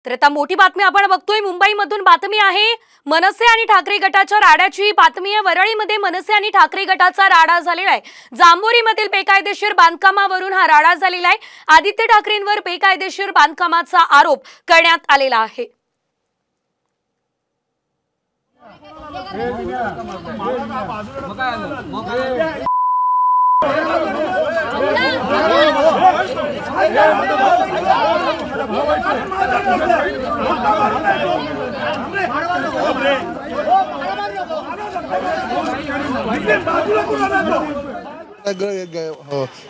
तर आता मोठी बातमी आपण बघतोय मुंबईमधून बातमी आहे मनसे आणि ठाकरे गटाच्या राड्याची बातमी आहे। वरळीमध्ये मनसे आणि ठाकरे गटाचा राडा झालेला आहे। जांभोरीमधील बेकायदेशीर बांधकामावरून हा राडा झालेला आहे। आदित्य ठाकरेंवर बेकायदेशीर बांधकामाचा आरोप करण्यात आलेला आहे।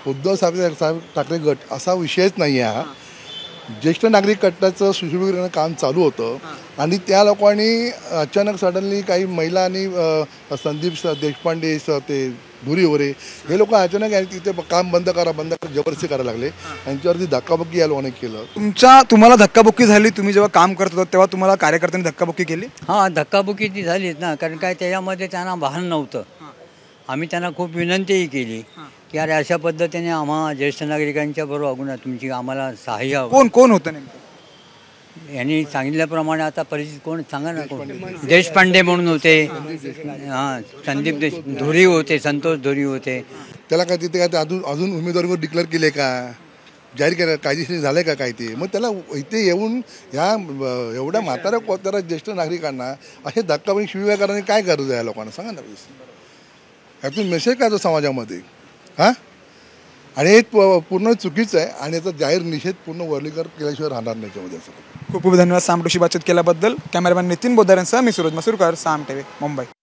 उद्धव साहेब ठाकरे गट असा विषयच नाही आहे। ज्येष्ठ नागरिक गटाचं सुशोभीकरण काम चालू होतं आणि त्या लोकांनी अचानक सडनली काही महिला आणि संदीप देशपांडे ते धुरीवरे हे लोक अचानक तिथे काम बंद करा जबरदस्ती करायला लागले। यांच्यावरती धक्काबुक्की या लोकांनी केलं। तुम्हाला धक्काबुक्की झाली? तुम्ही जेव्हा काम करत होता तेव्हा तुम्हाला कार्यकर्त्यांनी धक्काबुक्की केली? हां, धक्काबुक्की ती झालीच ना, कारण काय त्याच्यामध्ये त्यांना भान नव्हतं। आम्ही त्यांना खूप विनंतीही केली की अरे अशा पद्धतीने आम्हा ज्येष्ठ नागरिकांच्या बरोबर वागून तुम्ही आम्हाला सहाय्य हवं। कोण होतं नेमकं? यांनी सांगितल्याप्रमाणे आता परिचित कोण सांगा ना, कोण? देशपांडे म्हणून होते, हां, संदीप धुरी होते, संतोष धुरी होते। त्याला काय तिथे काय अजून उमेदवार डिक्लेअर केले का, जाहीर केलं, कायदेशीर झालं का काय ते? मग त्याला इथे येऊन ह्या एवढ्या म्हाताऱ्या कोताऱ्या ज्येष्ठ नागरिकांना असे धक्काबुक्की शिवीगाळ करण्याची काय गरज आहे या लोकांना सांगा ना प्लीज। यातून मेसेज काय तो समाजामध्ये हां? आणि हे पूर्ण चुकीचं आहे आणि याचा जाहीर निषेध पूर्ण वर्लीकर केल्याशिवाय राहणार नाही त्यामध्ये। असं खूप खूप धन्यवाद साम ऋषी बातचीत केल्याबद्दल। कॅमेरामॅन नितीन बोधारेंसह मी सूरज मसूरकर, साम टीव्ही, मुंबई।